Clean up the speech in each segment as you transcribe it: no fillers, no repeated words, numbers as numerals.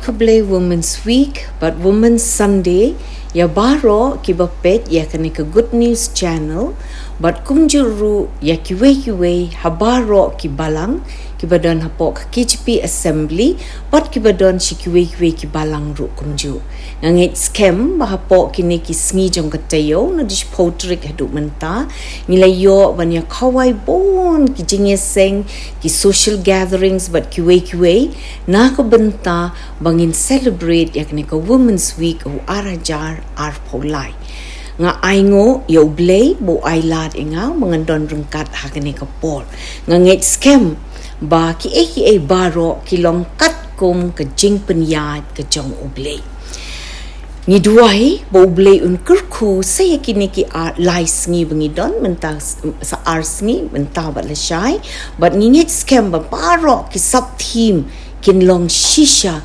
Ka Blei Women's Week, but Women's Sunday, ya baro ki bapet ya kani ka Good News Channel, but kumjuru ya kiwei habaro ki balang, ki badon hapok K.J.P Assembly, but ki badon si kiwei ki balang ru kumju. Ngangit Skhem bahapok kini ki sngi jong katayo na dish potrik haduk menta, nilayo banya kawai bon ki Jingiaseng ki social gatherings but kiwei na ka benta bangin celebrate ya kani ka Women's Week o arajar arpolai. Nga aingo U Blei bo ailat inga mangandon rengkat hakani ka pol. Ngangit Skhem ba ki baro ki longkat kum ka jingpenyat ka jong U Blei. Ni duai bo Blei un kerku saya kini ki lai sngi bangidon mentang sa sngi mentang bat lesai but ngit Skhem ba baro ki sub team kin long shisha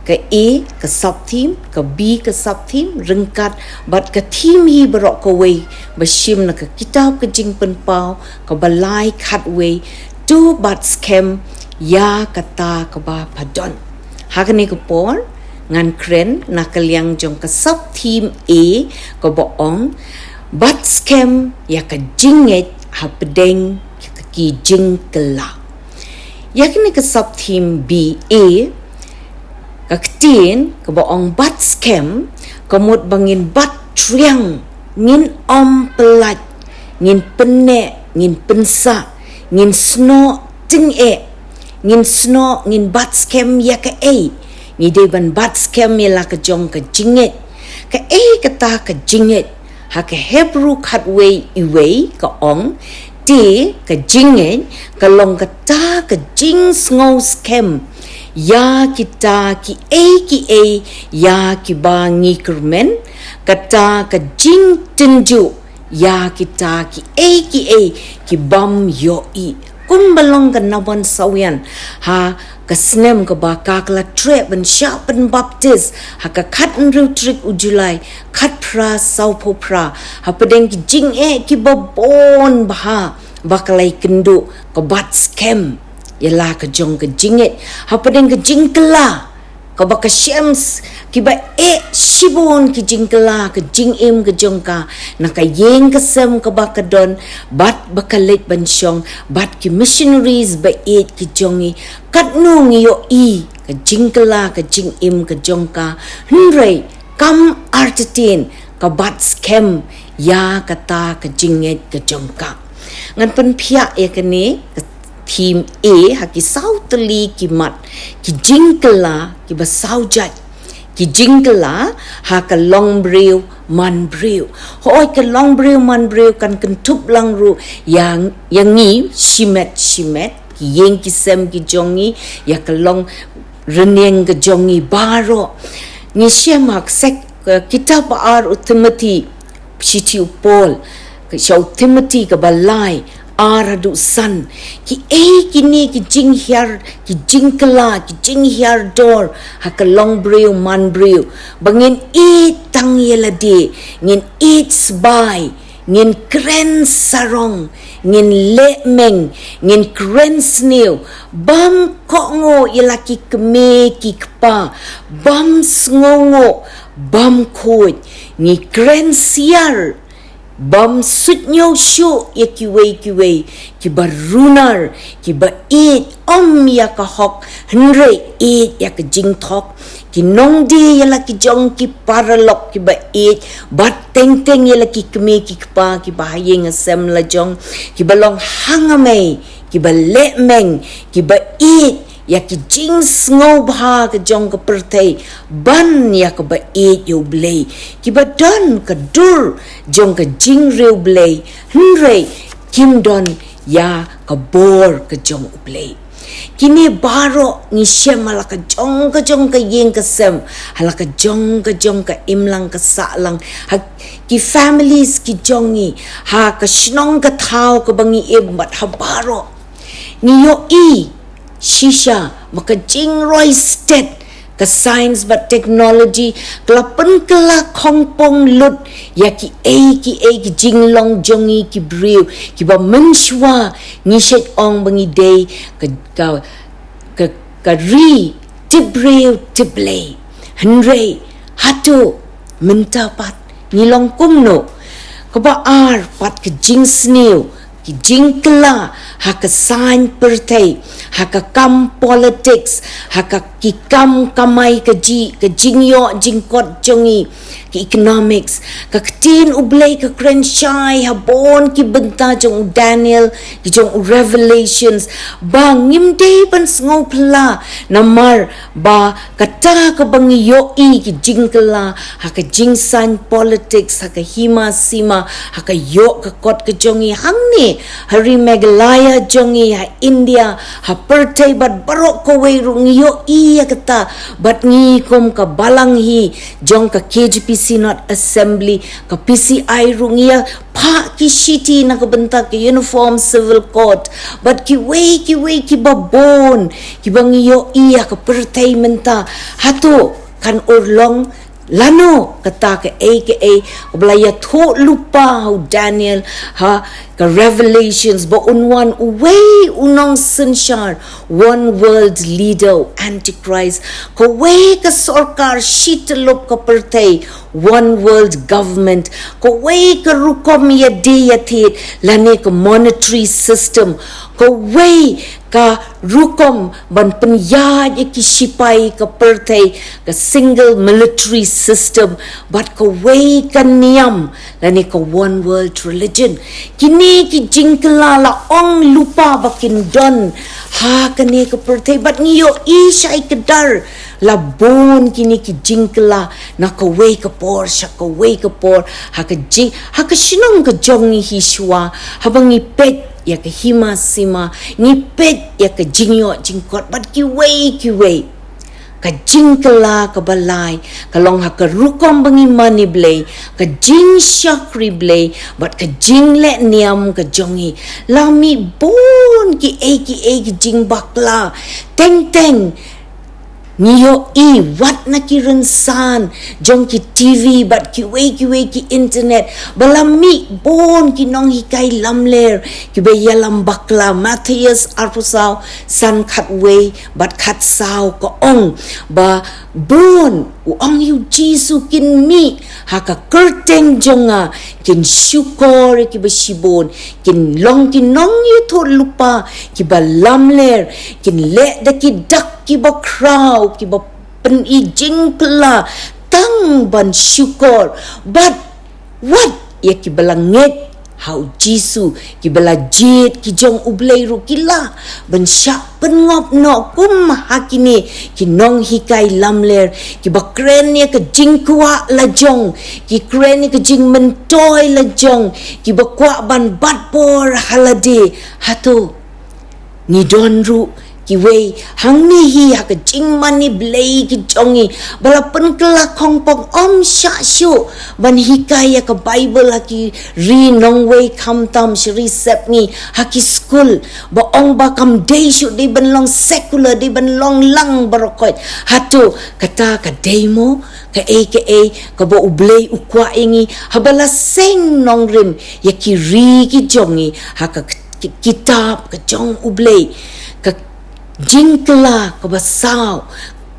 ka A ka sub team ka B ka sub team rengkat but ka team hi barok ka wei bashim na ka kitab ka jingpen pau ka balai khat wei tu bat Skhem ya kata ka ba padon hakani ka por ngan kren nakaliang jong ka sub team A ka boong bat Skhem ya ka Jingngeit Hapdeng ki Jingkylla yakni ka sub team B A Ka Ktien ka boong bat Skhem kamut bangin bat triang ngin pelat ngin pene ngin pensa ngin sno ting ngin sno ngin bat Skhem ya ka ni deban bat Skhem ya ka jong ka Jingngeit ka kata ka Jingngeit ha ka Hebrew khatwei iwei ka ong ti ka Jingngeit ka long kata ka jingngou Skhem ya kita ki ya ki ba ngi kermen kata ka jingthmu ya kita ki ki bam yoi kun balong ka nawan sawian ha ka snem ka ba ka kla tre ben sha ben baptist ha ka khat ru trik ujulai khat pra sau po pra ha pedeng ki jing ki babon bah bakalai kendu ka bat Skhem ialah ka jong ka Jingngeit hapadeng ka Jingkylla ka baka shems ki ba shibon ki Jingkylla ka jingim ka jong ka naka yeng ka sem ka baka don bat bakalit bansyong bat ki missionaries ba ki jongi katno ngiyo ka Jingkylla ka jingim ka jong ka hunrei kam artitin ka bat Skhem ya kata ka Jingngeit ka jong ka ngan pen pia ya kani team A haki sau teli ki mat ki Jingkylla ki basau jat ki Jingkylla ha ka long brew man brew hoi ka long brew man brew kan kentup lang ru yang ngi shimet ki yeng ki sem ki jongi ya ka long reneng ka jongi baro ni shemak sek kitab ar Timothy City Paul ka Shaw Timothy ka balai aradu san ki kini ki Jingkylla ki jinghiar dor ha ka long brew man brew bangin tang yelade ngin sbai ngin kren sarong ngin lemeng ngin kren snew bam kongo yelaki keme ki kpa bam sngongo bam khoi ngi kren siar bam sutnyo shu ya kiwei ki barunar ki ba ya ka hok henre ya ka jingthok ki nongdi ya la ki jong ki paralok ki ba bat teng ya la ki kme ki kpa ki ba yeng asem la jong ki balong hangame ki ba lemeng ki ba ya ki sngewbha ka jong ka pertai ban ya ka ba U Blei ki ba don ka dur jong ka U Blei hunrei kim don ya ka bor ka jong U Blei kini baro ni shem hala ka jong ka yeng ka sem hala ka jong ka imlang ka salang ha ki families ki jongi ha ka shnong ka thau ka bangi bat ha baro ni yo shisha maka jingroi state ka science but technology klapen kala kongpong lut ya ki jinglong jongi ki brew ki ba menshwa ni shet ong bangi day ka ri tiblei henrei hatu mentapat nilong kumno kaba pat ke jingsniu ki jingkylla haka sign pertai haka kam politics haka ki kam kamai ke jingyo jingkot jongi ki economics Ka Ktien U Blei ke krenshai habon ki benta jong Daniel ki jong revelations ba ngimde ban sngewbha namar ba kata ka bangi yoi ki jingkylla haka jingsan politics haka hima sima haka yo ka kot ke jongi hangni hari megalaya jongi ha India ha pertai bat barok ko wei rung yo iya kata bat ngi kom ka balang hi jong ka K.J.P Synod Assembly ka PCI rung iya pa ki shiti na ka bentak ki uniform civil court bat ki wei ki babon ki bangi yo iya ka pertai menta hatu kan urlong lano kata ke aka belaya tho lupa how Daniel ha ka revelations ba unwan uwei unong senshar one world leader antichrist ko wei ka sarkar shitlop ka pertai one world government ko wei ka rukom ya deyati lane ka monetary system ko wei ka rukom ban penyaj ki sipai ka pertai ka single military system but ka wei ka niam lani ka one world religion kini ki jingkylla la ong lupa bakin don ha kani ka pertai but ngiyo isai kedar labon kini ki jingkylla na ka wei ka por sha ka wei ka por ha ka sinong ka jong ni hiswa habangi pet ya ke hima sima ngipet ya ke jingyo jingkot bat ki wei ka jingkylla ka balai ka long ha ka rukom bangi mani blei ka jing shakri blei bat ka jingle niam ka jongi lami bon ki jing bakla teng niyo wat na ki rensan jong ki TV bat ki wei ki internet balami bon ki nong hikai lamler ki be yalam bakla Matthias arpusau san khat wei bat khat sau ko ong ba bon ong U Jisu kin mi haka kyrteng jonga kin syukor ki besibon kin long kin nong yu tho lupa ki ba lamler kin le da ki dak ki ba kraw ki ba pen I jingkylla tang ban syukor but what ya ki balanget how Jisu ki bala jit ki jong U Blei ru kila ban syak pengop no kum hakini ki nong hikai lamler ki bakren ya ke jingkwa la jong ki kren ke jing mentoy la jong ki bakwa ban batpor halade hatu ni don ru ki wei hang ni hi ha ka jing mani blei ki jongi balapan kelak kong pong om sha shu ban hikaya ka Bible ha ki ri nong wei kam tam shri sepngi ha ki school ba ong ba kam day shu di ban long secular di ban long lang barokot hatu kata ka demo ka aka ka ba U Blei ukwa ingi habala seng nong rim ya ki ri ki jongi ha ka kitab ka jong U Blei ka Jingkylla ka basaw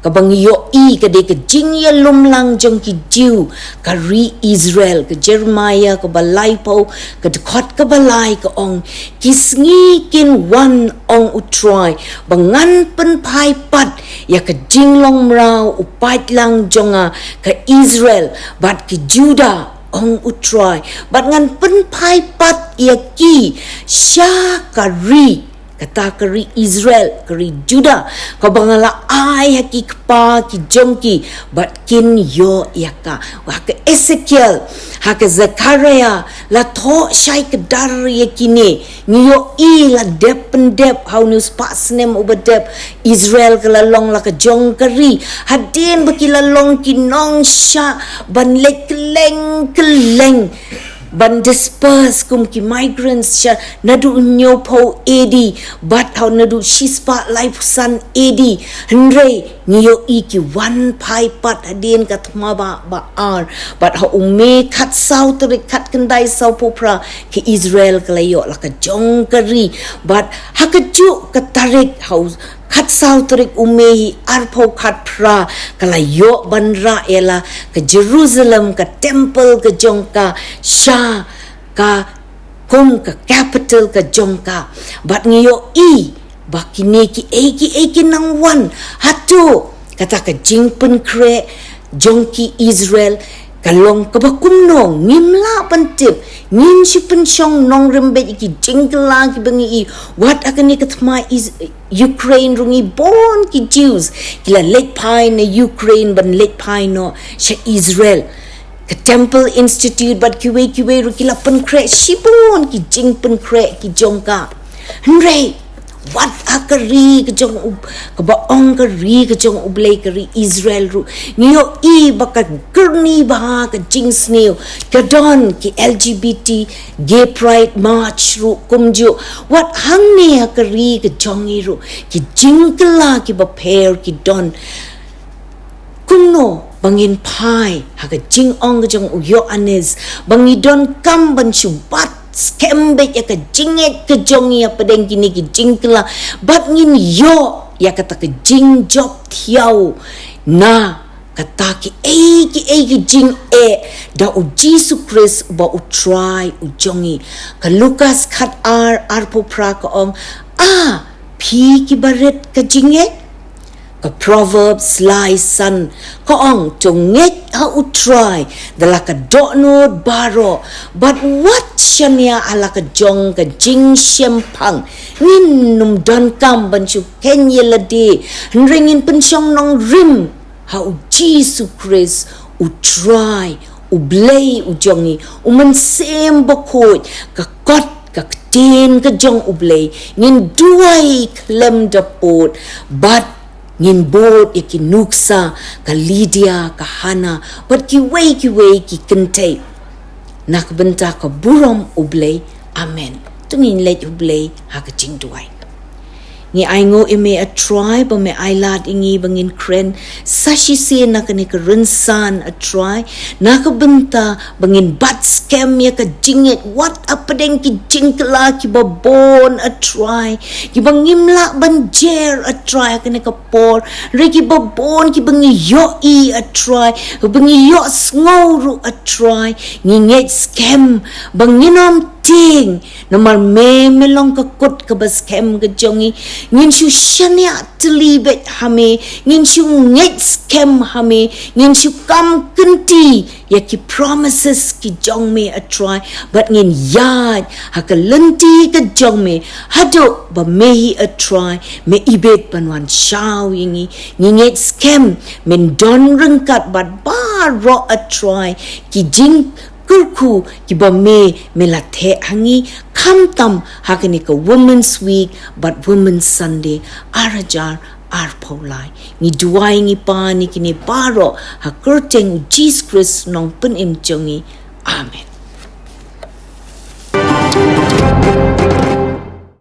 ka bangyo ka de ka jingya lumlang jong ki Jew ka ri Israel ka Jeremiah ka balay po ka dekot ka balay ka ong kisngi kin wan ong utroy bangan penpai pat ya ka jinglong mraw upat lang jonga ka Israel bat ki Judah ong utroy bat ngan penpai pat ya ki sya ka ri kata keri Israel, keri Judah, kau bangala ai haki kepa ki jongki, bat kin yo Iaka, haka Ezekiel, haka Zakaria, la tho syai kedar yakini, ngiyo la dep pendep, hau news pak senem ubedep, Israel kelalong la ke jong keri, hadin baki lalong kinong sya, ban lek keleng, ban disperse kum ki migrants sya nadu nyo po edi bat how nadu shispa life san edi hendre nyo ki one pai pat hadin katma ba ar bat how ume khat sau tri khat kendai sau popra ki Israel kalayo la ka jong kari bat hakaju katarik how khat sau turik umehi arpo khat pra kala yo banra ela ke Jerusalem ke temple ke jongka sha ka kum ke capital ke jongka bat ngiyo i bakine ki eki nang wan hatu kata ke jingpun kre jongki Israel kalong kumno ngimla pentip ngin si pensyong nong rembet ki Jingkylla ki bengi i wat akan ni katma is Ukraine rungi born ki Jews kila let pai na Ukraine ban let pai no sha Israel ke Temple Institute bat kiwe ru kila pen kre sibon ki jingpun kre ki jongka henry wat akari ke jong ke baong ke ri ke jong U Blei ke ri Israel ru ngiyo i baka gerni ba ke jingsneu ke don ki LGBT gay pride march ru kumju wat hangni akari ke jongi ru ki Jingkylla ki baper ki don kumno bangin pai ha ke jingong ke jong uyo anes bangi don kam ban shubat Skhem ya ke Jingngeit ke jongi Hapdeng kini ki Jingkylla bat ngin yo ya kata ke jingjop thiau na kata ki jing da U Jisu Khrist ba u try u jongi ke Lukas khat arpo pra ka ong pi ki baret ke Jingngeit ke Proverbs lai san ko ong tongek ha u try dala ka donod baro but what shania ala ka jong ka jing shempang ngin num don kam ban chu Kenya de ringin pensyong nong rim ha u Jisu Khrist u try U Blei u jongi u men sem bokot ka kot Ka Ktien ka jong U Blei ngin duai klem dapot but ngin bot ki nuksa ka Lydia ka Hana but ki wei ki Kynthei nak benta ka burom U Blei amen tungin let U Blei ha ka jing duai ngi aingo ime a try ba me ailat ingi bangin kren sashi se na ka ni ka rinsan a try na ka benta bangin bat Skhem ya ka Jingngeit wat Hapdeng ki Jingkylla ki babon a try ki bangimla banjer a try ka ni ka por re ki babon ki bangi yo i a try bangi yo sngoru a try ngingeit Skhem banginom ting namar melong ka kot ka bas Skhem ka jongi ngin shu shania telibet hame ngin shu ngeit Skhem hame ngin shu kam kenti ya ki promises ki jong me a try but ngin yad ha ka lenti ka jong me hado ba mehi a try me ibet banwan shaw yingi ngingeit Skhem men don rengkat bat ba ro a try ki jing kurku ki ba me melathe hangi kamtam hakani ka Women's Week but Women's Sunday arajar arpolai ni duai ngi pa ni kini paro ha kyrteng U Jesus Khrist nong pen im jongi amen